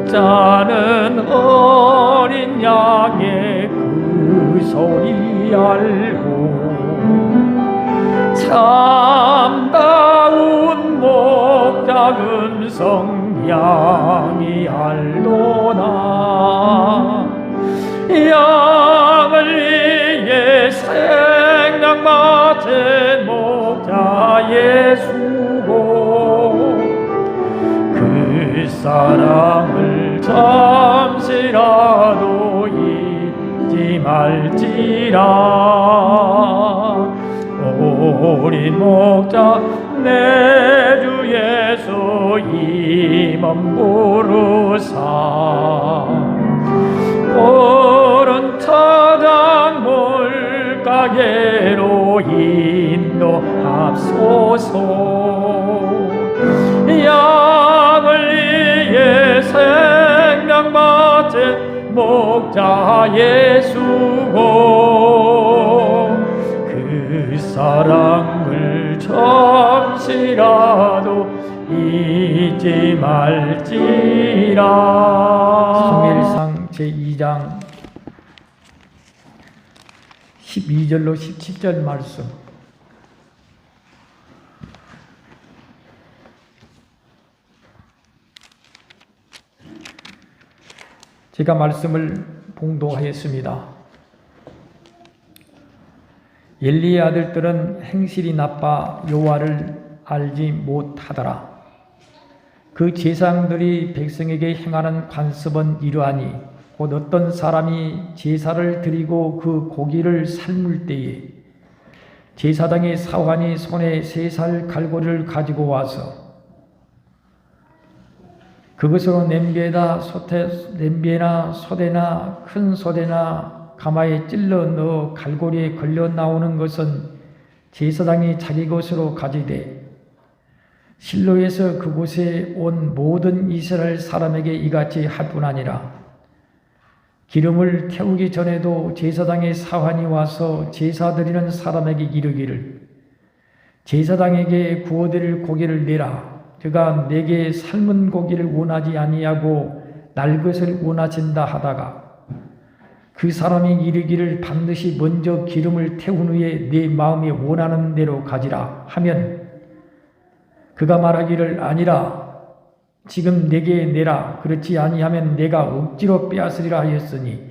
목자는 어린 양의 그 소리 알고 참다운 목자 음성 양이 알도다. 양을 위해 생명 바친 목자 예수고 그 사랑을 잠시라도 잊지 말지라. 어린 목자 내 주 예수 임원 부르사 푸른 차장 물가게로 인도합소서. 양을 위해 생명 바친 목자 예수고 그 사랑을 잠시라도 잊지 말지라. 사무엘상 제2장 12절로 17절 말씀. 제가 말씀을 봉독하였습니다. 엘리의 아들들은 행실이 나빠 여호와를 알지 못하더라. 그 제사장들이 백성에게 행하는 관습은 이러하니 곧 어떤 사람이 제사를 드리고 그 고기를 삶을 때에 제사장의 사환이 손에 3살 갈고리를 가지고 와서 그것으로 냄비에나 소대나 큰 소대나 가마에 찔러 넣어 갈고리에 걸려 나오는 것은 제사장이 자기 것으로 가지되 실로에서 그곳에 온 모든 이스라엘 사람에게 이같이 할 뿐 아니라 기름을 태우기 전에도 제사장의 사환이 와서 제사 드리는 사람에게 이르기를 제사장에게 구워드릴 고기를 내라. 그가 내게 삶은 고기를 원하지 아니하고 날 것을 원하신다 하다가 그 사람이 이르기를 반드시 먼저 기름을 태운 후에 내 마음이 원하는 대로 가지라 하면 그가 말하기를 아니라 지금 내게 내라. 그렇지 아니하면 내가 억지로 빼앗으리라 하였으니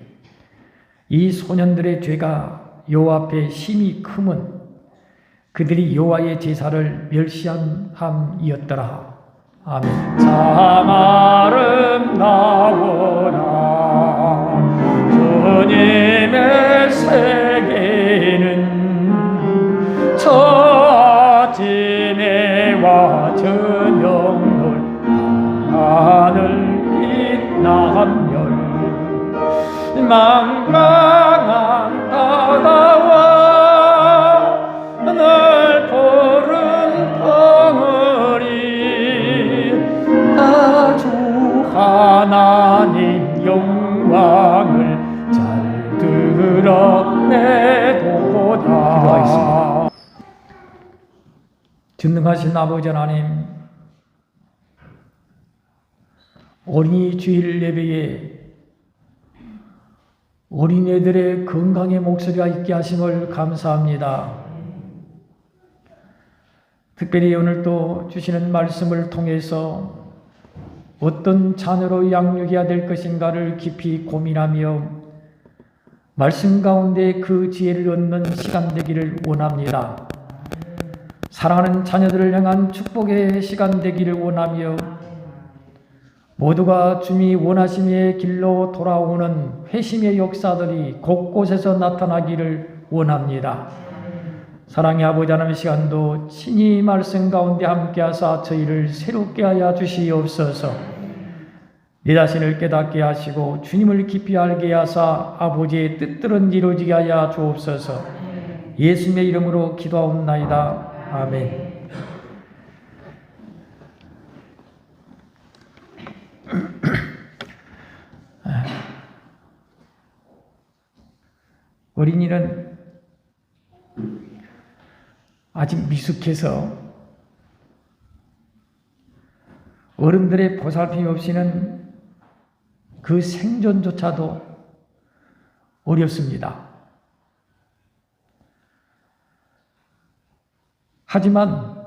이 소년들의 죄가 여호와 앞에 심히 크면 그들이 여호와의 제사를 멸시함이었더라. 아멘. 참 아름다워라 주님의 세계는 저 아침에 와 저녁 놀 하늘 빛나며 망망한 바다와 늘 푸른 덩어리 아주 하나님 영광을 잘 드러내도다. 기도하겠습니다. 전능하신 아버지 하나님, 어린이 주일 예배에 어린애들의 건강의 목소리가 있게 하심을 감사합니다. 특별히 오늘 또 주시는 말씀을 통해서 어떤 자녀로 양육해야 될 것인가를 깊이 고민하며 말씀 가운데 그 지혜를 얻는 시간 되기를 원합니다. 사랑하는 자녀들을 향한 축복의 시간 되기를 원하며 모두가 주님이 원하심의 길로 돌아오는 회심의 역사들이 곳곳에서 나타나기를 원합니다. 사랑의 아버지 하나님의 시간도 친히 말씀 가운데 함께하사 저희를 새롭게 하여 주시옵소서. 내 자신을 깨닫게 하시고 주님을 깊이 알게 하사 아버지의 뜻대로 이루어지게 하여 주옵소서. 예수님의 이름으로 기도하옵나이다. 아멘. 어린이는 아직 미숙해서 어른들의 보살핌이 없이는 그 생존조차도 어렵습니다. 하지만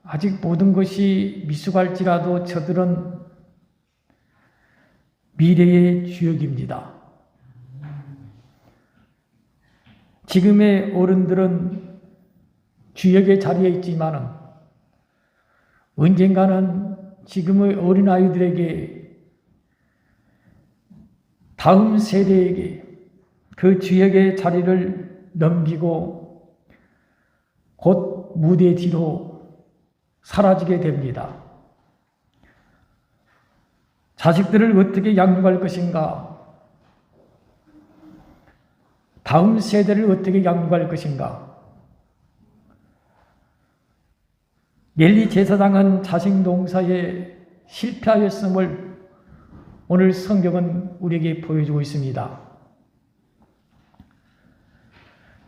아직 모든 것이 미숙할지라도 저들은 미래의 주역입니다. 지금의 어른들은 주역의 자리에 있지만은 언젠가는 지금의 어린아이들에게 다음 세대에게 그 주역의 자리를 넘기고 곧 무대 뒤로 사라지게 됩니다. 자식들을 어떻게 양육할 것인가? 다음 세대를 어떻게 양육할 것인가? 엘리 제사장은 자식 농사에 실패하였음을 오늘 성경은 우리에게 보여주고 있습니다.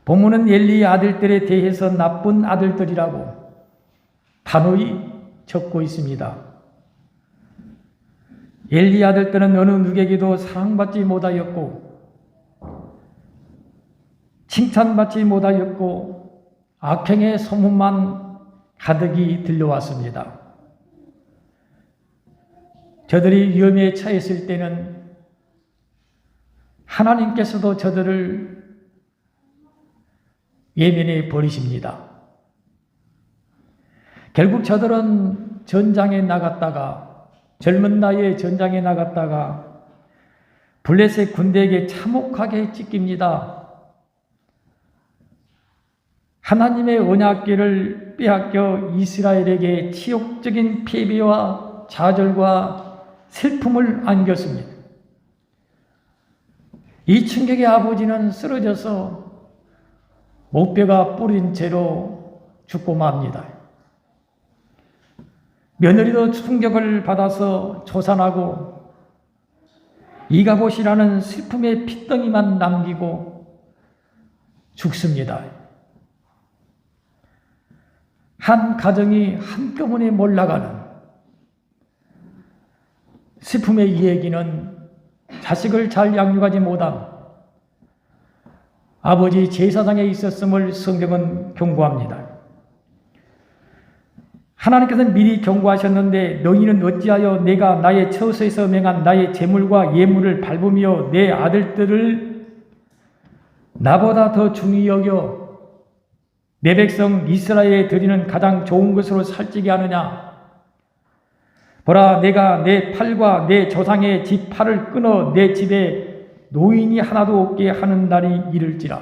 본문은 엘리의 아들들에 대해서 나쁜 아들들이라고 단호히 적고 있습니다. 엘리의 아들들은 어느 누구에게도 사랑받지 못하였고 칭찬받지 못하였고 악행의 소문만 가득히 들려왔습니다. 저들이 위험에 처했을 때는 하나님께서도 저들을 예면에 버리십니다. 결국 저들은 전장에 나갔다가 젊은 나이에 전장에 나갔다가 블레셋 군대에게 참혹하게 찢깁니다. 하나님의 언약궤를 빼앗겨 이스라엘에게 치욕적인 패배와 좌절과 슬픔을 안겼습니다. 이 충격의 아버지는 쓰러져서 목뼈가 뿌린 채로 죽고 맙니다. 며느리도 충격을 받아서 조산하고 이가봇이라는 슬픔의 핏덩이만 남기고 죽습니다. 한 가정이 한꺼번에 몰락하는 슬픔의 이야기는 자식을 잘 양육하지 못한 아버지 제사장에 있었음을 성경은 경고합니다. 하나님께서는 미리 경고하셨는데 너희는 어찌하여 내가 나의 처소에서 명한 나의 제물과 예물을 밟으며 내 아들들을 나보다 더 중히 여겨 내 백성 이스라엘에 드리는 가장 좋은 것으로 살찌게 하느냐? 보라, 내가 내 팔과 내 조상의 집 팔을 끊어 내 집에 노인이 하나도 없게 하는 날이 이를지라.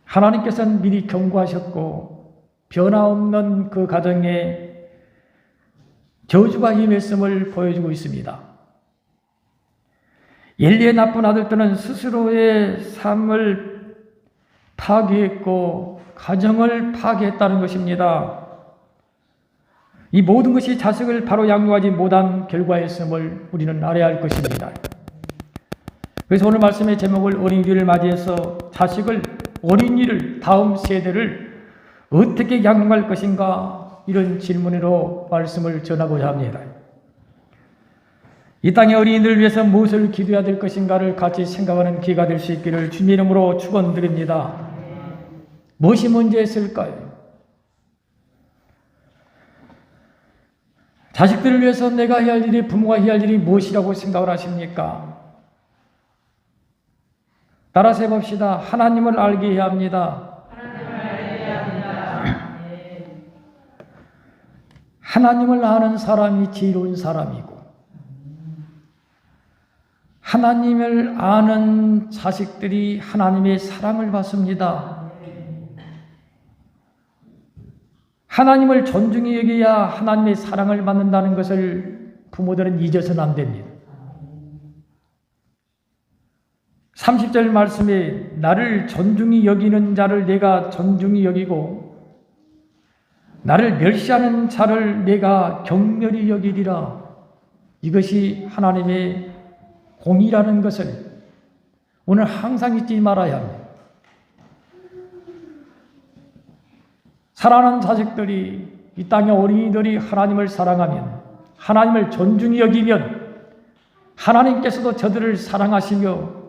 하나님께서는 미리 경고하셨고 변화없는 그 가정에 저주가 임했음을 보여주고 있습니다. 엘리의 나쁜 아들들은 스스로의 삶을 파괴했고 가정을 파괴했다는 것입니다. 이 모든 것이 자식을 바로 양육하지 못한 결과였음을 우리는 알아야 할 것입니다. 그래서 오늘 말씀의 제목을 어린이를 맞이해서 자식을, 어린이를, 다음 세대를 어떻게 양육할 것인가, 이런 질문으로 말씀을 전하고자 합니다. 이 땅의 어린이들을 위해서 무엇을 기도해야 될 것인가를 같이 생각하는 기회가 될 수 있기를 주님의 이름으로 축원드립니다. 무엇이 문제였을까요? 자식들을 위해서 내가 해야 할 일이, 부모가 해야 할 일이 무엇이라고 생각을 하십니까? 따라서 해봅시다. 하나님을 알게 해야 합니다. 하나님을 아는 사람이 지혜로운 사람이고, 하나님을 아는 자식들이 하나님의 사랑을 받습니다. 하나님을 존중히 여겨야 하나님의 사랑을 받는다는 것을 부모들은 잊어서는 안 됩니다. 30절 말씀에 나를 존중히 여기는 자를 내가 존중히 여기고 나를 멸시하는 자를 내가 경멸히 여기리라. 이것이 하나님의 공의라는 것을 오늘 항상 잊지 말아야 합니다. 사랑하는 자식들이 이 땅의 어린이들이 하나님을 사랑하면, 하나님을 존중히 여기면 하나님께서도 저들을 사랑하시며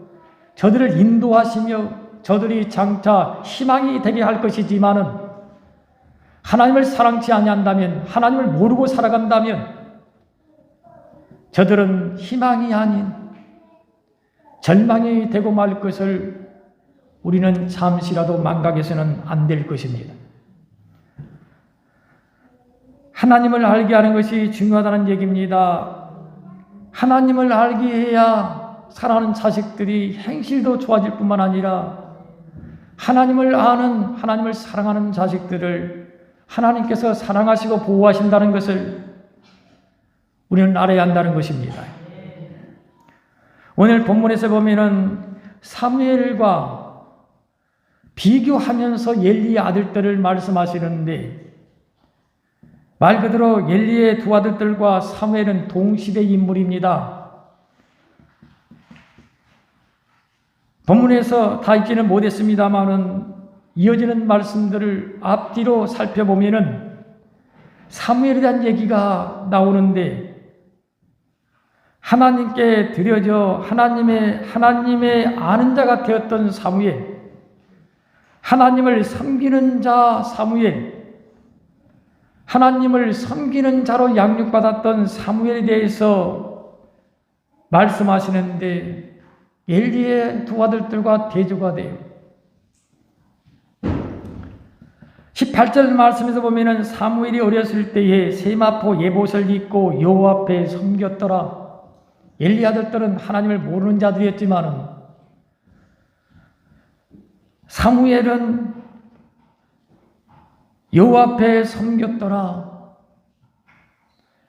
저들을 인도하시며 저들이 장차 희망이 되게 할 것이지만은, 하나님을 사랑치 아니한다면, 하나님을 모르고 살아간다면 저들은 희망이 아닌 절망이 되고 말 것을 우리는 잠시라도 망각해서는 안 될 것입니다. 하나님을 알게 하는 것이 중요하다는 얘기입니다. 하나님을 알게 해야 사랑하는 자식들이 행실도 좋아질 뿐만 아니라 하나님을 아는, 하나님을 사랑하는 자식들을 하나님께서 사랑하시고 보호하신다는 것을 우리는 알아야 한다는 것입니다. 오늘 본문에서 보면은 사무엘과 비교하면서 엘리의 아들들을 말씀하시는데, 말 그대로 엘리의 두 아들들과 사무엘은 동시대 인물입니다. 본문에서 다 읽지는 못했습니다만은 이어지는 말씀들을 앞뒤로 살펴보면은 사무엘에 대한 얘기가 나오는데, 하나님께 드려져 하나님의 아는 자가 되었던 사무엘, 하나님을 섬기는 자 사무엘, 하나님을 섬기는 자로 양육받았던 사무엘에 대해서 말씀하시는데, 엘리의 두 아들들과 대조가 돼요. 18절 말씀에서 보면은 사무엘이 어렸을 때에 세마포 예봇을 입고 여호와 앞에 섬겼더라. 엘리 아들들은 하나님을 모르는 자들이었지만은 사무엘은 여호와 앞에 섬겼더라.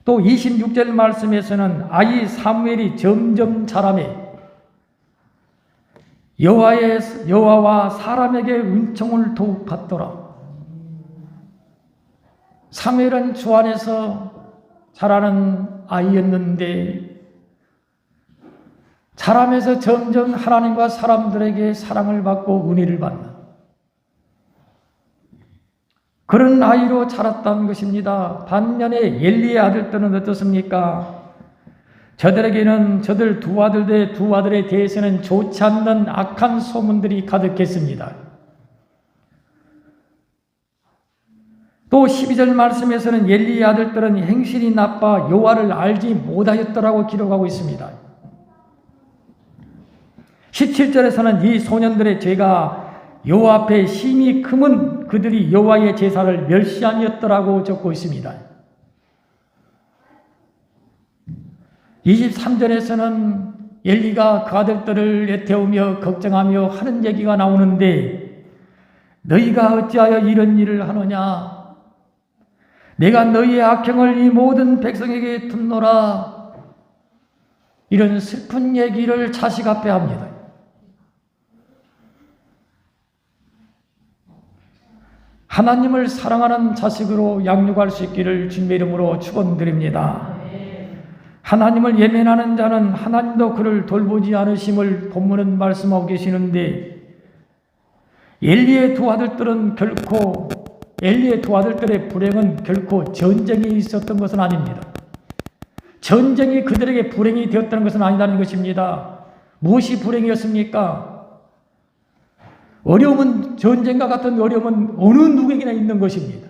또 26절 말씀에서는 아이 사무엘이 점점 자라매 여호와와 사람에게 은총을 더욱 받더라. 사무엘은 주 안에서 자라는 아이였는데 자라면서 점점 하나님과 사람들에게 사랑을 받고 은혜를 받는 그런 아이로 자랐다는 것입니다. 반면에 엘리의 아들들은 어떻습니까? 저들에게는 저들 두 아들에 대해서는 좋지 않는 악한 소문들이 가득했습니다. 또 12절 말씀에서는 엘리의 아들들은 행실이 나빠 여호와를 알지 못하였더라고 기록하고 있습니다. 17절에서는 이 소년들의 죄가 여호와 앞에 심히 크면 그들이 여호와의 제사를 멸시하였더라고 적고 있습니다. 23절에서는 엘리가 그 아들들을 애태우며 걱정하며 하는 얘기가 나오는데, 너희가 어찌하여 이런 일을 하느냐? 내가 너희의 악행을 이 모든 백성에게 듣노라. 이런 슬픈 얘기를 자식 앞에 합니다. 하나님을 사랑하는 자식으로 양육할 수 있기를 주님의 이름으로 축원드립니다. 하나님을 예면하는 자는 하나님도 그를 돌보지 않으심을 본문은 말씀하고 계시는데, 엘리의 두 아들들의 불행은 결코 전쟁이 있었던 것은 아닙니다. 전쟁이 그들에게 불행이 되었다는 것은 아니라는 것입니다. 무엇이 불행이었습니까? 어려움은, 전쟁과 같은 어려움은 어느 누구에게나 있는 것입니다.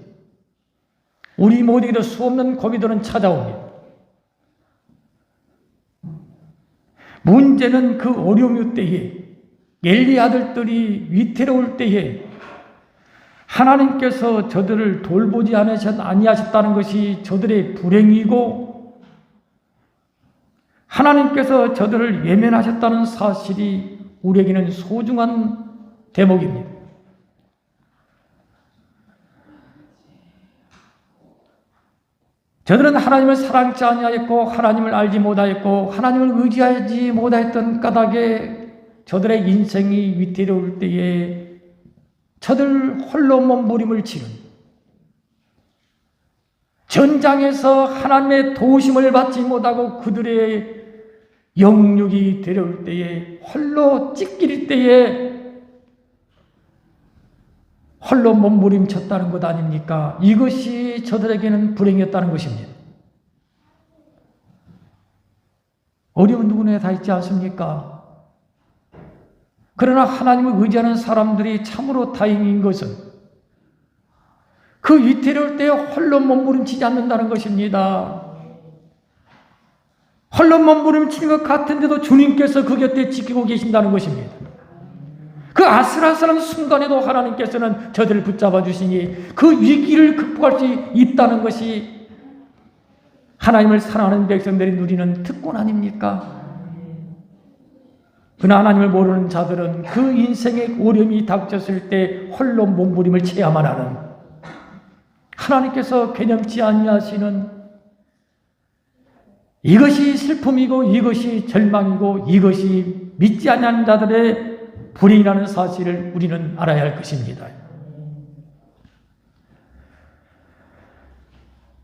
우리 모두에게도 수없는 고비들은 찾아옵니다. 문제는 그 어려움 때에, 엘리 아들들이 위태로울 때에 하나님께서 저들을 돌보지 아니하셨다는 것이 저들의 불행이고, 하나님께서 저들을 외면하셨다는 사실이 우리에게는 소중한 대목입니다. 저들은 하나님을 사랑치 아니하였고 하나님을 알지 못하였고 하나님을 의지하지 못하였던 까닭에 저들의 인생이 위태로울 때에 저들 홀로 몸부림을 치는, 전장에서 하나님의 도우심을 받지 못하고 그들의 영육이 데려올 때에, 홀로 찢길 때에 홀로 몸부림쳤다는 것 아닙니까? 이것이 저들에게는 불행이었다는 것입니다. 어려운 누구나 다 있지 않습니까? 그러나 하나님을 의지하는 사람들이 참으로 다행인 것은 그 위태로울 때 홀로 몸부림치지 않는다는 것입니다. 홀로 몸부림치는 것 같은데도 주님께서 그 곁에 지키고 계신다는 것입니다. 그 아슬아슬한 순간에도 하나님께서는 저들을 붙잡아 주시니 그 위기를 극복할 수 있다는 것이 하나님을 사랑하는 백성들이 누리는 특권 아닙니까? 그러나 하나님을 모르는 자들은 그 인생의 어려움이 닥쳤을 때 홀로 몸부림을 쳐야만 하는, 하나님께서 개념치 아니하시는, 이것이 슬픔이고 이것이 절망이고 이것이 믿지 않는 자들의 불행이라는 사실을 우리는 알아야 할 것입니다.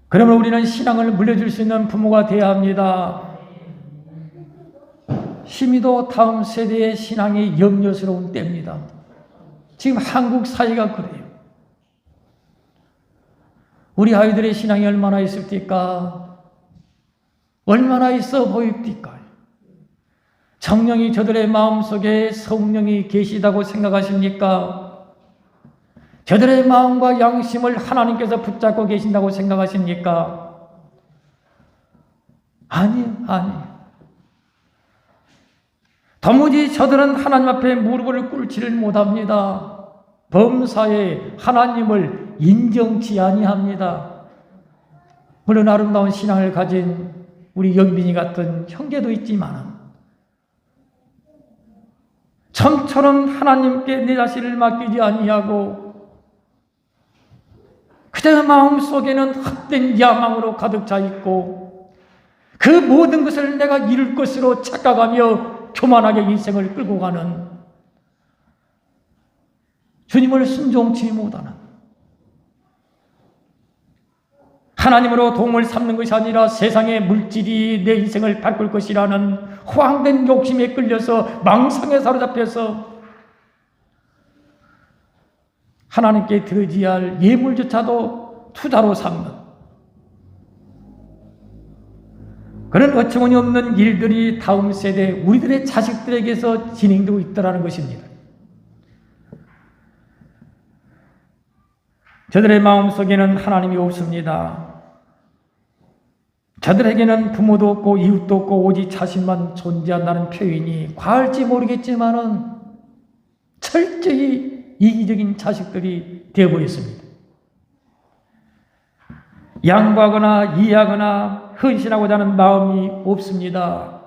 그러면 우리는 신앙을 물려줄 수 있는 부모가 되어야 합니다. 심히도 다음 세대의 신앙이 염려스러운 때입니다. 지금 한국 사회가 그래요. 우리 아이들의 신앙이 얼마나 있을까? 얼마나 있어 보입니까? 정령이 저들의 마음속에 성령이 계시다고 생각하십니까? 저들의 마음과 양심을 하나님께서 붙잡고 계신다고 생각하십니까? 아니요. 도무지 저들은 하나님 앞에 무릎을 꿇지를 못합니다. 범사에 하나님을 인정치 아니합니다. 물론 아름다운 신앙을 가진 우리 영빈이 같은 형제도 있지만 점처럼 하나님께 내 자신을 맡기지 아니하고 그들의 마음속에는 헛된 야망으로 가득 차 있고 그 모든 것을 내가 이룰 것으로 착각하며 교만하게 인생을 끌고 가는, 주님을 순종치 못하는, 하나님으로 도움을 삼는 것이 아니라 세상의 물질이 내 인생을 바꿀 것이라는 허황된 욕심에 끌려서 망상에 사로잡혀서 하나님께 드리지 할 예물조차도 투자로 삼는 그런 어처구니 없는 일들이 다음 세대 우리들의 자식들에게서 진행되고 있다는 것입니다. 저들의 마음속에는 하나님이 없습니다. 저들에게는 부모도 없고 이웃도 없고 오직 자신만 존재한다는 표현이 과할지 모르겠지만은 철저히 이기적인 자식들이 되어버렸습니다. 양보하거나 이해하거나 헌신하고자 하는 마음이 없습니다.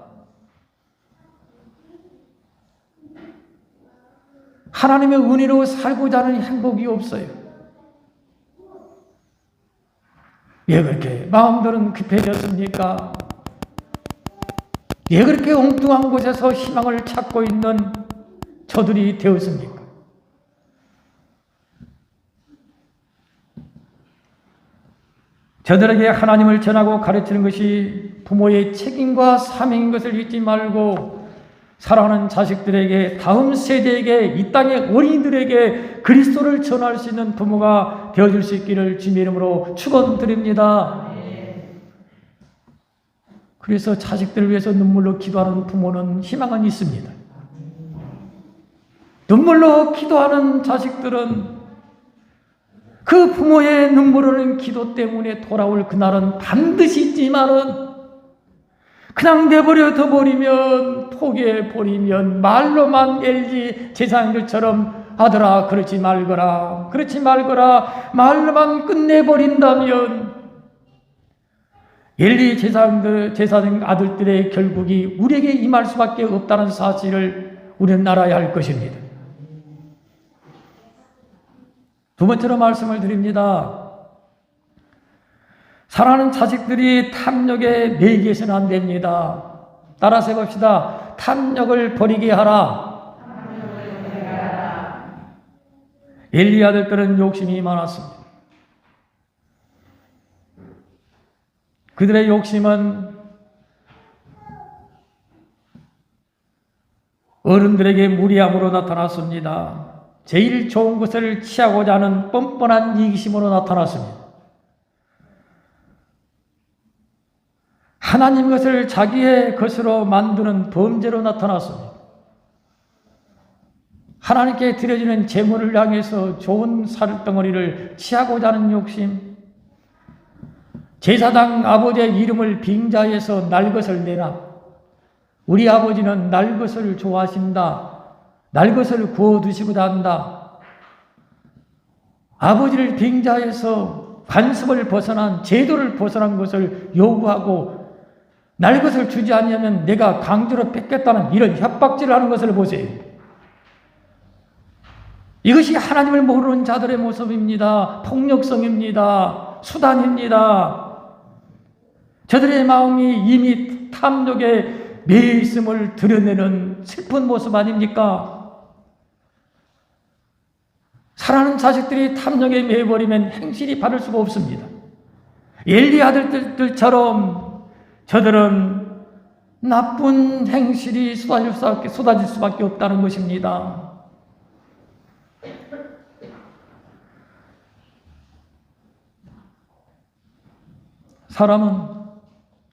하나님의 은혜로 살고자 하는 행복이 없어요. 왜 그렇게 마음들은 급해졌습니까? 왜 그렇게 엉뚱한 곳에서 희망을 찾고 있는 저들이 되었습니까? 저들에게 하나님을 전하고 가르치는 것이 부모의 책임과 사명인 것을 잊지 말고 사랑하는 자식들에게, 다음 세대에게, 이 땅의 어린이들에게 그리스도를 전할 수 있는 부모가 되어줄 수 있기를 주님의 이름으로 축원드립니다. 그래서 자식들을 위해서 눈물로 기도하는 부모는 희망은 있습니다. 눈물로 기도하는 자식들은 그 부모의 눈물 흘린 기도 때문에 돌아올 그날은 반드시 있지만은 그냥 내버려 둬버리면, 포기해버리면, 말로만 엘리 제사장들처럼 아들아 그러지 말거라 말로만 끝내버린다면 엘리 제사장 아들들의 결국이 우리에게 임할 수밖에 없다는 사실을 우리는 알아야 할 것입니다. 두 번째로 말씀을 드립니다. 사랑하는 자식들이 탐욕에 매이게서는 안 됩니다. 따라서 해봅시다. 탐욕을 버리게 하라. 엘리 아들들은 욕심이 많았습니다. 그들의 욕심은 어른들에게 무리함으로 나타났습니다. 제일 좋은 것을 취하고자 하는 뻔뻔한 이기심으로 나타났습니다. 하나님 것을 자기의 것으로 만드는 범죄로 나타났습니다. 하나님께 드려지는 제물을 향해서 좋은 살덩어리를 취하고자 하는 욕심, 제사장 아버지의 이름을 빙자해서 날 것을 내라. 우리 아버지는 날 것을 좋아하신다. 날 것을 구워두시고자 한다. 아버지를 빙자해서 관습을 벗어난, 제도를 벗어난 것을 요구하고 날 것을 주지 않으면 내가 강제로 뺏겠다는 이런 협박질을 하는 것을 보세요. 이것이 하나님을 모르는 자들의 모습입니다. 폭력성입니다. 수단입니다. 저들의 마음이 이미 탐욕에 매여 있음을 드러내는 슬픈 모습 아닙니까? 사랑하는 자식들이 탐욕에 매여버리면 행실이 바를 수가 없습니다. 엘리 아들들처럼 저들은 나쁜 행실이 쏟아질 수밖에 없다는 것입니다.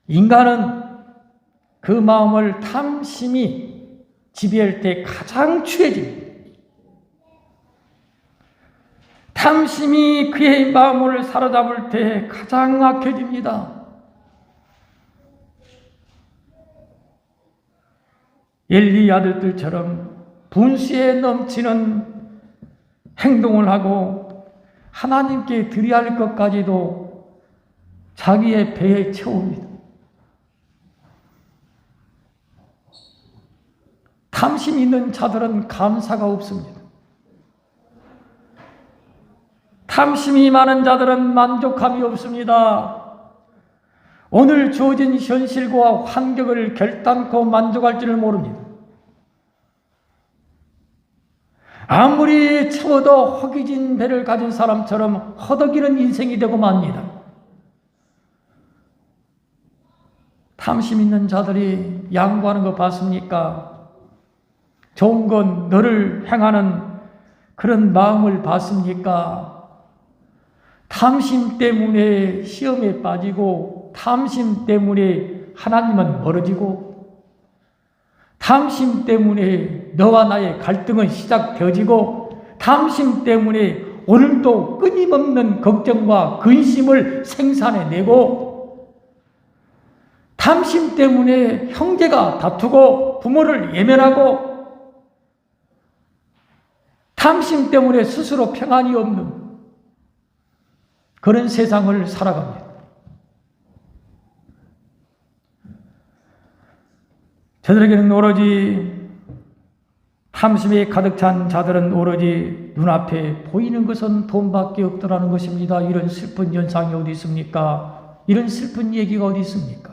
인간은 그 마음을 탐심이 지배할 때 가장 취해집니다. 탐심이 그의 마음을 사로잡을 때 가장 악해집니다. 엘리 아들들처럼 분수에 넘치는 행동을 하고 하나님께 드려야 할 것까지도 자기의 배에 채웁니다. 탐심 있는 자들은 감사가 없습니다. 탐심이 많은 자들은 만족감이 없습니다. 오늘 주어진 현실과 환경을 결단코 만족할 줄 모릅니다. 아무리 채워도 허기진 배를 가진 사람처럼 허덕이는 인생이 되고 맙니다. 탐심 있는 자들이 양보하는 거 봤습니까? 좋은 건 너를 향하는 그런 마음을 봤습니까? 탐심 때문에 시험에 빠지고, 탐심 때문에 하나님은 멀어지고, 탐심 때문에 너와 나의 갈등은 시작되어지고, 탐심 때문에 오늘도 끊임없는 걱정과 근심을 생산해내고, 탐심 때문에 형제가 다투고 부모를 예면하고, 탐심 때문에 스스로 평안이 없는 그런 세상을 살아갑니다. 저들에게는 오로지 탐심에 가득 찬 자들은 오로지 눈앞에 보이는 것은 돈밖에 없더라는 것입니다. 이런 슬픈 현상이 어디 있습니까? 이런 슬픈 얘기가 어디 있습니까?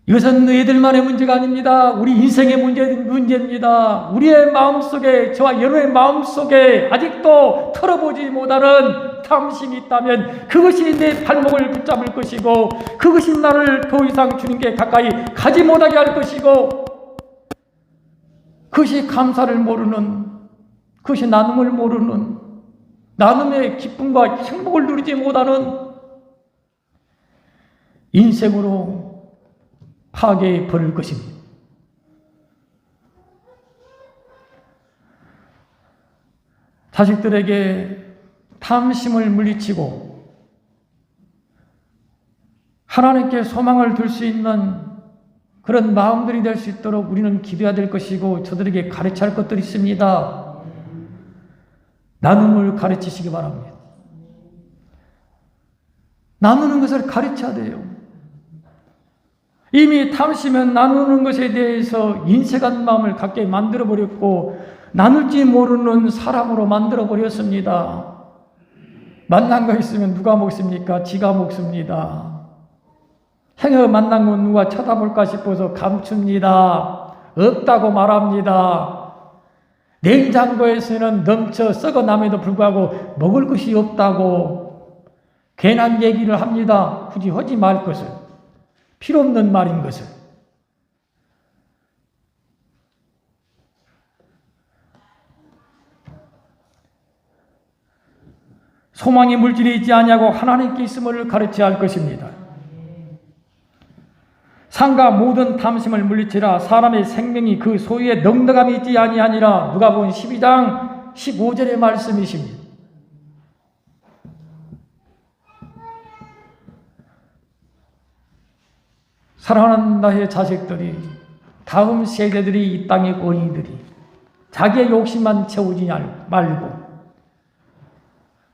이것은 너희들만의 문제가 아닙니다. 우리 인생의 문제입니다. 우리의 마음속에, 저와 여러분의 마음속에 아직도 털어보지 못하는 탐심이 있다면 그것이 내 발목을 붙잡을 것이고, 그것이 나를 더 이상 주님께 가까이 가지 못하게 할 것이고, 그것이 감사를 모르는, 그것이 나눔을 모르는, 나눔의 기쁨과 행복을 누리지 못하는 인생으로 파괴에 버릴 것입니다. 자식들에게 탐심을 물리치고 하나님께 소망을 둘 수 있는 그런 마음들이 될 수 있도록 우리는 기도해야 될 것이고, 저들에게 가르쳐야 할 것들이 있습니다. 나눔을 가르치시기 바랍니다. 나누는 것을 가르쳐야 돼요. 이미 탐심은 나누는 것에 대해서 인색한 마음을 갖게 만들어버렸고, 나눌지 모르는 사람으로 만들어버렸습니다. 만난 거 있으면 누가 먹습니까? 지가 먹습니다. 행여 만난 건 누가 쳐다볼까 싶어서 감춥니다. 없다고 말합니다. 냉장고에서는 넘쳐 썩어남에도 불구하고 먹을 것이 없다고 괜한 얘기를 합니다. 굳이 하지 말 것을. 필요 없는 말인 것을. 소망의 물질이 있지 아니하고 하나님께 있음을 가르쳐야 할 것입니다. 상과 모든 탐심을 물리치라. 사람의 생명이 그 소유에 넉넉함이 있지 아니하니라. 누가복음 12장 15절의 말씀이십니다. 사랑하는 나의 자식들이, 다음 세대들이, 이 땅의 어린이들이 자기의 욕심만 채우지 말고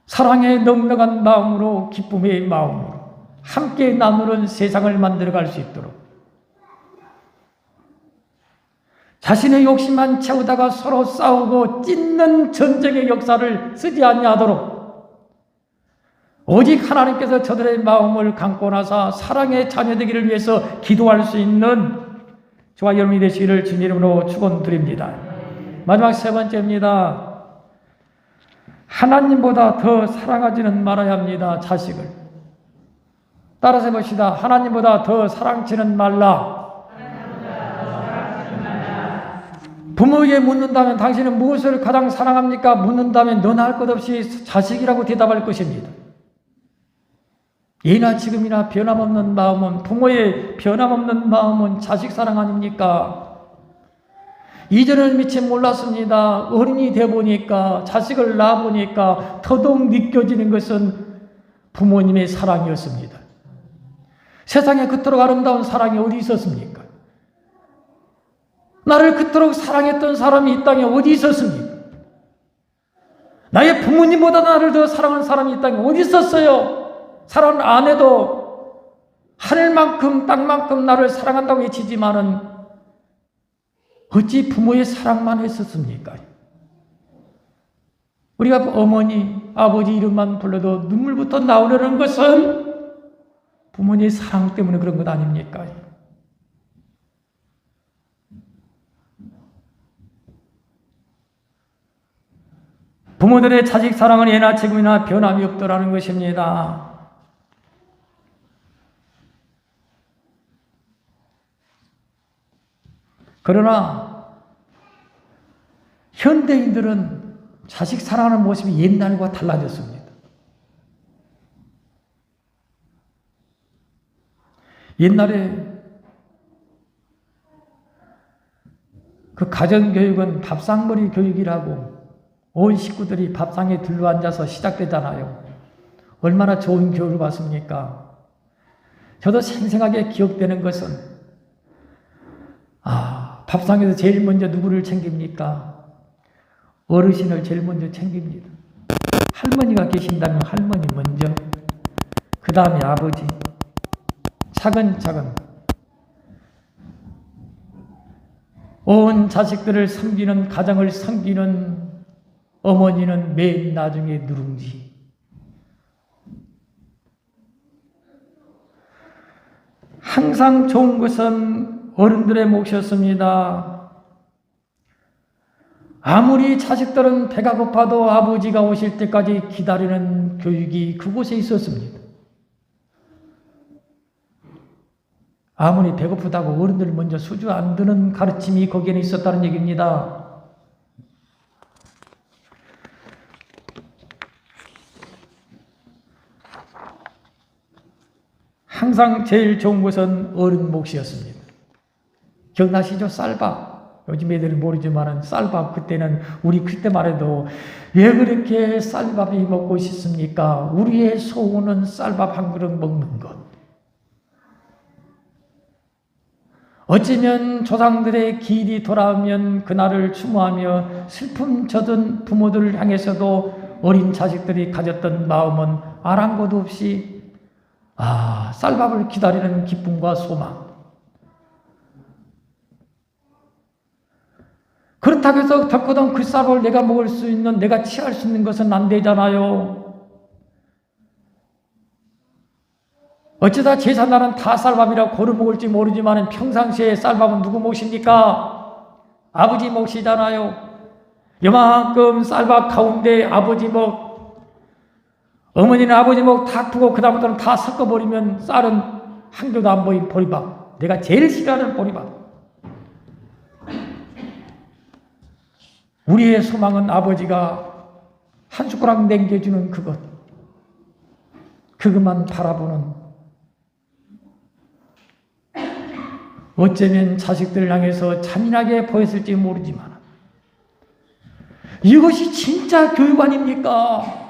사랑의 넉넉한 마음으로, 기쁨의 마음으로 함께 나누는 세상을 만들어갈 수 있도록, 자신의 욕심만 채우다가 서로 싸우고 찢는 전쟁의 역사를 쓰지 아니하도록 오직 하나님께서 저들의 마음을 감고 나서 사랑의 자녀 되기를 위해서 기도할 수 있는 저와 여러분이 되시기를 주님 이름으로 축원드립니다. 마지막 세 번째입니다. 하나님보다 더 사랑하지는 말아야 합니다. 자식을. 따라서 해봅시다. 하나님보다 더 사랑치는 말라. 부모에게 묻는다면 당신은 무엇을 가장 사랑합니까? 묻는다면 너나 할 것 없이 자식이라고 대답할 것입니다. 예나 지금이나 변함없는 마음은, 부모의 변함없는 마음은 자식 사랑 아닙니까? 이전에는 미처 몰랐습니다. 어른이 되어보니까, 자식을 낳아보니까 더더욱 느껴지는 것은 부모님의 사랑이었습니다. 세상에 그토록 아름다운 사랑이 어디 있었습니까? 나를 그토록 사랑했던 사람이 이 땅에 어디 있었습니까? 나의 부모님보다 나를 더 사랑하는 사람이 이 땅에 어디 있었어요? 사랑을 안 해도 하늘만큼 땅만큼 나를 사랑한다고 외치지만은 어찌 부모의 사랑만 했었습니까? 우리가 어머니, 아버지 이름만 불러도 눈물부터 나오려는 것은 부모님의 사랑 때문에 그런 것 아닙니까? 부모들의 자식 사랑은 예나 지금이나 변함이 없더라는 것입니다. 그러나 현대인들은 자식 사랑하는 모습이 옛날과 달라졌습니다. 옛날에 그 가정교육은 밥상머리 교육이라고 온 식구들이 밥상에 둘러앉아서 시작되잖아요. 얼마나 좋은 교육을 받습니까? 저도 생생하게 기억되는 것은 밥상에서 제일 먼저 누구를 챙깁니까? 어르신을 제일 먼저 챙깁니다. 할머니가 계신다면 할머니 먼저, 그 다음에 아버지, 차근차근 온 자식들을 섬기는, 가정을 섬기는 어머니는 맨 나중에 누룽지. 항상 좋은 것은 어른들의 몫이었습니다. 아무리 자식들은 배가 고파도 아버지가 오실 때까지 기다리는 교육이 그곳에 있었습니다. 아무리 배고프다고 어른들 먼저 수주 안 드는 가르침이 거기에는 있었다는 얘기입니다. 항상 제일 좋은 것은 어른 몫이었습니다. 기억나시죠? 쌀밥. 요즘 애들은 모르지만 쌀밥, 그때는 우리 그때만 해도 왜 그렇게 쌀밥이 먹고 싶습니까? 우리의 소원은 쌀밥 한 그릇 먹는 것. 어쩌면 조상들의 기일이 돌아오면 그날을 추모하며 슬픔 젖은 부모들을 향해서도 어린 자식들이 가졌던 마음은 아랑곳 없이 쌀밥을 기다리는 기쁨과 소망. 그렇다고 해서 덕호동 그 쌀밥을 내가 먹을 수 있는, 내가 취할 수 있는 것은 안 되잖아요. 어쩌다 제삿날은 다 쌀밥이라 고루 먹을지 모르지만 평상시에 쌀밥은 누구 몫입니까? 아버지 몫이잖아요. 요만큼 쌀밥 가운데 아버지 몫, 어머니는 아버지 몫 다 푸고 그 다음부터는 다 섞어버리면 쌀은 한 개도 안 보인 보리밥. 내가 제일 싫어하는 보리밥. 우리의 소망은 아버지가 한 숟가락 남겨주는 그것. 그것만 바라보는, 어쩌면 자식들을 향해서 잔인하게 보였을지 모르지만 이것이 진짜 교육 아닙니까?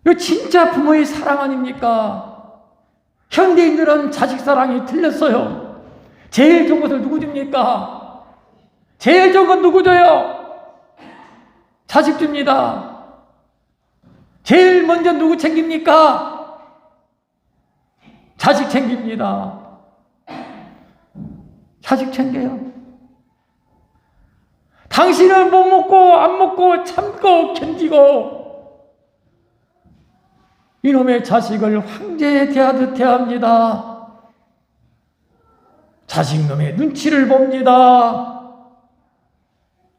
이거 진짜 부모의 사랑 아닙니까? 현대인들은 자식 사랑이 틀렸어요. 제일 좋은 것을 누구 줍니까? 제일 좋은 건 누구 줘요? 자식 줍니다. 제일 먼저 누구 챙깁니까? 자식 챙깁니다. 자식 챙겨요. 당신은 못 먹고 안 먹고 참고 견디고 이놈의 자식을 황제에 대하듯 대합니다. 자식놈의 눈치를 봅니다.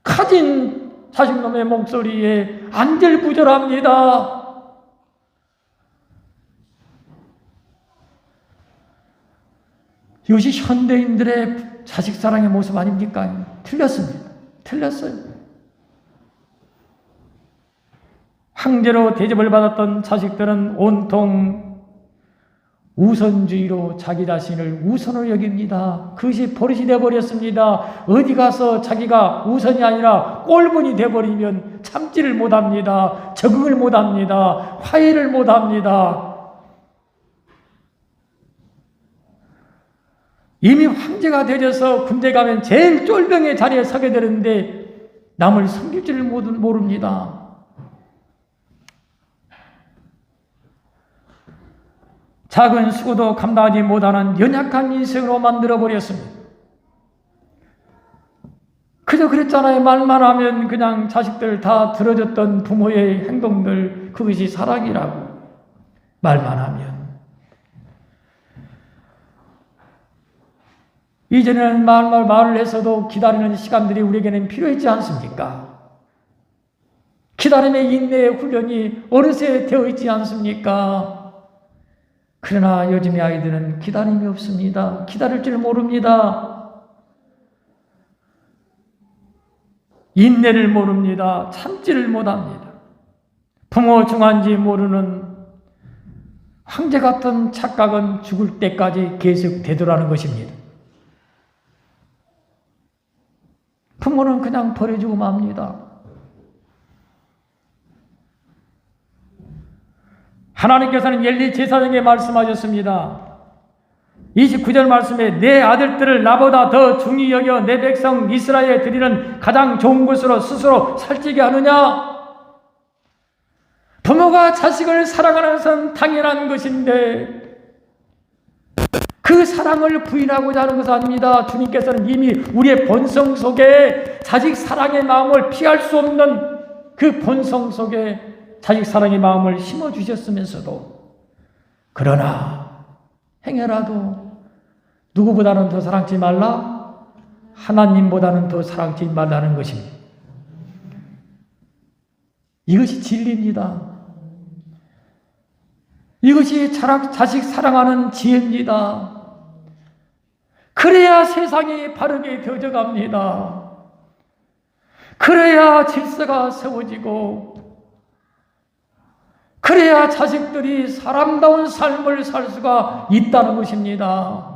가진 자식놈의 목소리에 안절부절합니다. 이것이 현대인들의 자식 사랑의 모습 아닙니까? 틀렸습니다. 틀렸어요. 황제로 대접을 받았던 자식들은 온통 우선주의로 자기 자신을 우선으로 여깁니다. 그것이 버릇이 되어버렸습니다. 어디 가서 자기가 우선이 아니라 꼴분이 되어버리면 참지를 못합니다. 적응을 못합니다. 화해를 못합니다. 이미 황제가 되어서 군대 가면 제일 쫄병의 자리에 서게 되는데 남을 섬길 줄 모릅니다. 작은 수고도 감당하지 못하는 연약한 인생으로 만들어버렸습니다. 그저 그랬잖아요. 말만 하면 그냥 자식들 다 들어줬던 부모의 행동들, 그것이 사랑이라고. 말만 하면. 이제는 말을 해서도 기다리는 시간들이 우리에게는 필요했지 않습니까? 기다림의 인내의 훈련이 어느새 되어 있지 않습니까? 그러나 요즘의 아이들은 기다림이 없습니다. 기다릴 줄 모릅니다. 인내를 모릅니다. 참지를 못합니다. 부모 중한지 모르는 황제 같은 착각은 죽을 때까지 계속되더라는 것입니다. 부모는 그냥 버려주고 맙니다. 하나님께서는 엘리 제사장에게 말씀하셨습니다. 29절 말씀에 내 아들들을 나보다 더 중히 여겨 내 백성 이스라엘에 드리는 가장 좋은 것으로 스스로 살찌게 하느냐? 부모가 자식을 사랑하는 것은 당연한 것인데 그 사랑을 부인하고자 하는 것은 아닙니다. 주님께서는 이미 우리의 본성 속에 자식 사랑의 마음을 피할 수 없는 그 본성 속에 자식 사랑의 마음을 심어주셨으면서도 그러나 행여라도 누구보다는 더 사랑치 말라? 하나님보다는 더 사랑치 말라는 것입니다. 이것이 진리입니다. 이것이 자식 사랑하는 지혜입니다. 그래야 세상이 바르게 되어져 갑니다. 그래야 질서가 세워지고 그래야 자식들이 사람다운 삶을 살 수가 있다는 것입니다.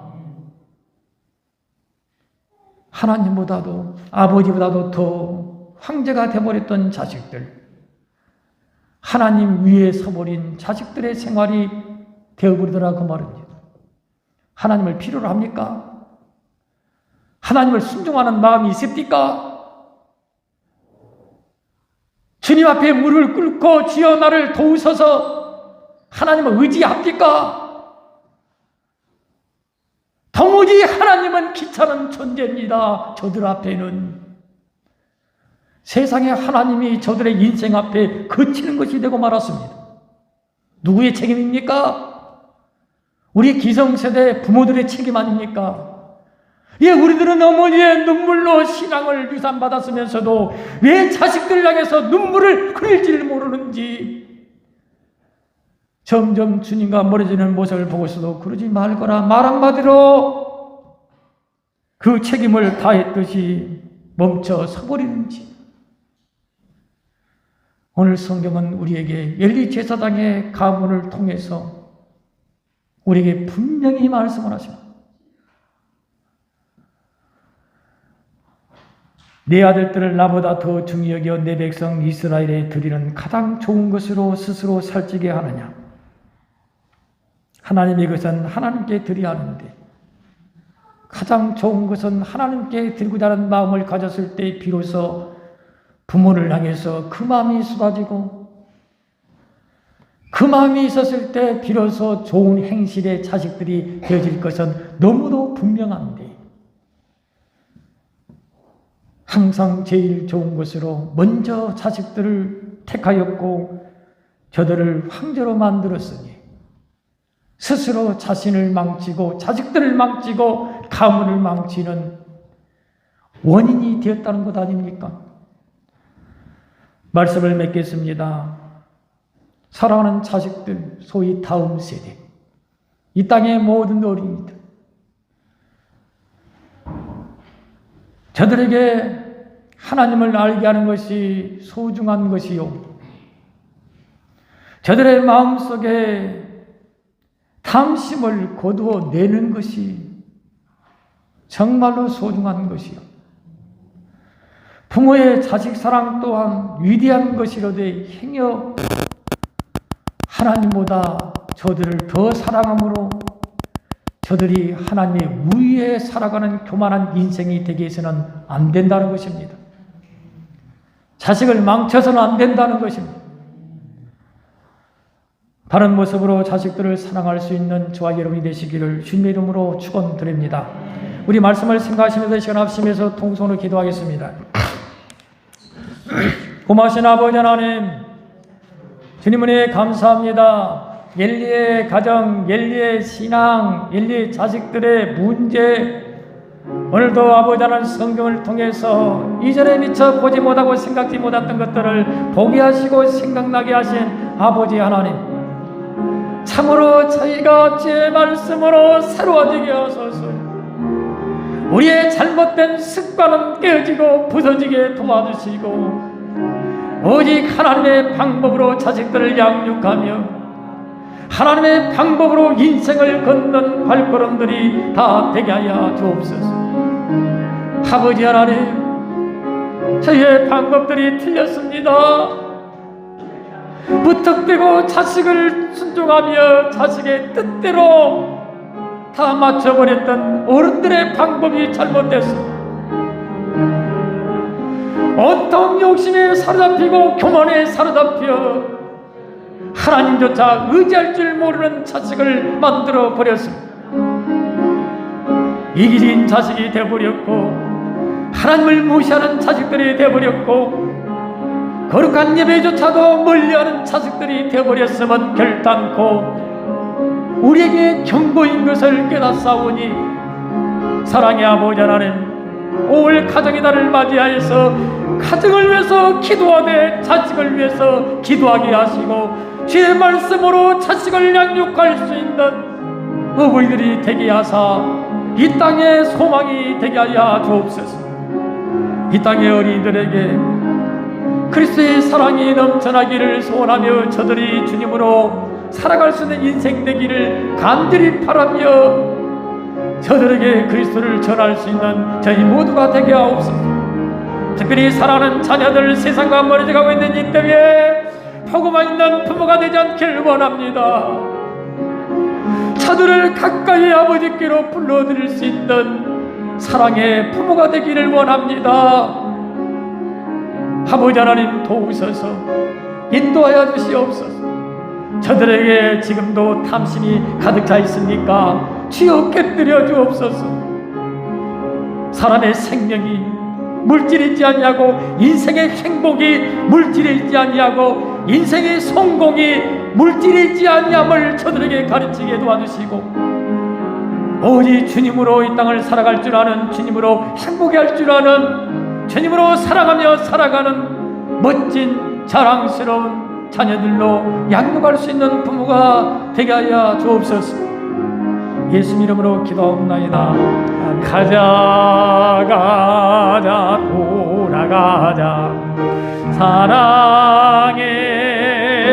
하나님보다도 아버지보다도 더 황제가 되어버렸던 자식들, 하나님 위에 서버린 자식들의 생활이 되어버리더라 그 말입니다. 하나님을 필요로 합니까? 하나님을 순종하는 마음이 있습니까? 주님 앞에 무릎을 꿇고 주여 나를 도우소서 하나님을 의지합니까? 도무지 하나님은 귀찮은 존재입니다. 저들 앞에는 세상에 하나님이 저들의 인생 앞에 거치는 것이 되고 말았습니다. 누구의 책임입니까? 우리 기성세대 부모들의 책임 아닙니까? 예, 우리들은 어머니의 눈물로 신앙을 유산받았으면서도 왜 자식들을 향해서 눈물을 흘릴지를 모르는지 점점 주님과 멀어지는 모습을 보고서도 그러지 말거라 말 한마디로 그 책임을 다했듯이 멈춰 서버리는지 오늘 성경은 우리에게 엘리 제사장의 가문을 통해서 우리에게 분명히 말씀을 하십니다. 내 아들들을 나보다 더 중히 여겨 내 백성 이스라엘에 드리는 가장 좋은 것으로 스스로 살찌게 하느냐. 하나님의 것은 하나님께 드려야 하는데 가장 좋은 것은 하나님께 드리고자 하는 마음을 가졌을 때 비로소 부모를 향해서 그 마음이 쏟아지고 그 마음이 있었을 때 비로소 좋은 행실의 자식들이 되어질 것은 너무도 분명한데 항상 제일 좋은 것으로 먼저 자식들을 택하였고 저들을 황제로 만들었으니 스스로 자신을 망치고 자식들을 망치고 가문을 망치는 원인이 되었다는 것 아닙니까? 말씀을 맺겠습니다. 사랑하는 자식들, 소위 다음 세대, 이 땅의 모든 어린이들, 저들에게 하나님을 알게 하는 것이 소중한 것이요, 저들의 마음속에 탐심을 거두어 내는 것이 정말로 소중한 것이요, 부모의 자식 사랑 또한 위대한 것이로되 행여 하나님보다 저들을 더 사랑함으로 저들이 하나님의 위에 살아가는 교만한 인생이 되게 해서는 안 된다는 것입니다. 자식을 망쳐서는 안 된다는 것입니다. 바른 모습으로 자식들을 사랑할 수 있는 저와 여러분이 되시기를 주님의 이름으로 축원드립니다. 우리 말씀을 생각하시면서 시간 합심해서 통성으로 기도하겠습니다. 고마우신 아버지 하나님, 주님 은혜 감사합니다. 엘리의 가정, 엘리의 신앙, 엘리의 자식들의 문제, 오늘도 아버지 하나님 성경을 통해서 이전에 미처 보지 못하고 생각지 못했던 것들을 보게 하시고 생각나게 하신 아버지 하나님, 참으로 저희가 주의 말씀으로 새로워지게 하소서. 우리의 잘못된 습관은 깨어지고 부서지게 도와주시고 오직 하나님의 방법으로 자식들을 양육하며 하나님의 방법으로 인생을 걷는 발걸음들이 다 되게 하여 주옵소서. 아버지 하나님, 저희의 방법들이 틀렸습니다. 무턱대고 자식을 순종하며 자식의 뜻대로 다 맞춰버렸던 어른들의 방법이 잘못됐습니다. 온통 욕심에 사로잡히고 교만에 사로잡혀 하나님조차 의지할 줄 모르는 자식을 만들어 버렸습니다. 이기진 자식이 되어버렸고 하나님을 무시하는 자식들이 되어버렸고 거룩한 예배조차도 멀리하는 자식들이 되어버렸으면 결단코 우리에게 경고인 것을 깨닫사오니 사랑의 아버지 하나님, 올 가정의 달을 맞이하여서 가정을 위해서 기도하되 자식을 위해서 기도하게 하시고 주의 말씀으로 자식을 양육할 수 있는 어버이들이 되게 하사 이 땅의 소망이 되게 하여 주옵소서. 이 땅의 어린이들에게 그리스도의 사랑이 넘쳐나기를 소원하며 저들이 주님으로 살아갈 수 있는 인생 되기를 간절히 바라며 저들에게 그리스도를 전할 수 있는 저희 모두가 되게 하옵소서. 특별히 사랑하는 자녀들 세상과 멀어져가고 있는 이 때에 포고만 있는 부모가 되지 않기를 원합니다. 자들을 가까이 아버지께로 불러드릴 수 있는 사랑의 부모가 되기를 원합니다. 아버지 하나님 도우셔서 인도하여 주시옵소서. 저들에게 지금도 탐심이 가득 차 있습니까? 주여 깨뜨려 주옵소서. 사람의 생명이 물질이지 아니하고 인생의 행복이 물질이지 아니하고 인생의 성공이 물질이지 아니함을 저들에게 가르치게 도와주시고 오직 주님으로 이 땅을 살아갈 줄 아는, 주님으로 행복해 할 줄 아는, 주님으로 살아가며 살아가는 멋진 자랑스러운 자녀들로 양육할 수 있는 부모가 되게 하여 주옵소서. 예수 이름으로 기도하옵나이다. 가자 가자 돌아가자. 사랑에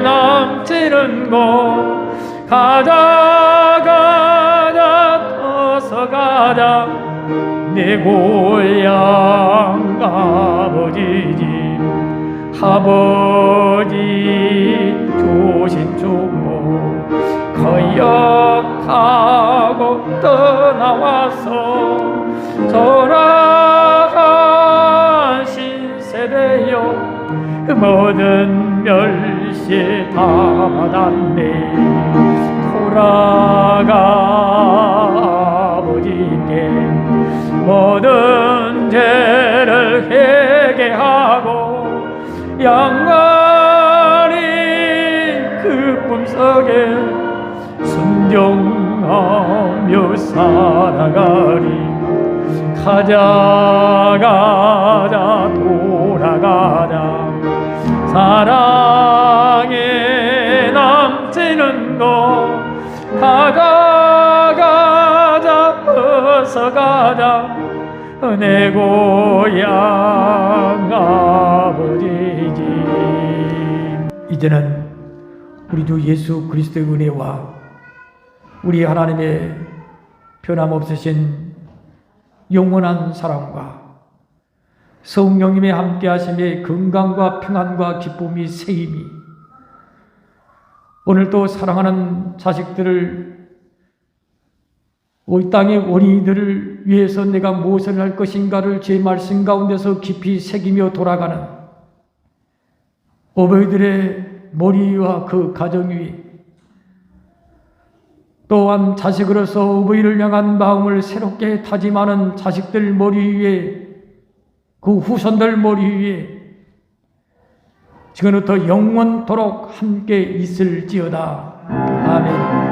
넘치는 곳 가자 가자 어서 가자 내 고향 아버지 집 아버지 주신 축복 거역하고 떠나와서 돌아가신 세대여 모든 멸시 다 받았네 돌아가 아버지께 모든 죄를 회개하고 양날이 그 꿈속에 순종하며 살아가리 가자 가자 돌아가자 사랑에 넘치는 곳 가자 가자 어서 가자 내 고향 아버지 집 이제는 우리 주 예수 그리스도의 은혜와 우리 하나님의 변함없으신 영원한 사랑과 성령님의 함께하심의 건강과 평안과 기쁨이 세임이 오늘도 사랑하는 자식들을 이 땅의 어린이들을 위해서 내가 무엇을 할 것인가를 제 말씀 가운데서 깊이 새기며 돌아가는 어버이들의 머리와 그 가정 위 또한 자식으로서 어버이를 향한 마음을 새롭게 다짐하는 자식들 머리 위에 그 후손들 머리 위에 지금부터 영원토록 함께 있을지어다. 아멘.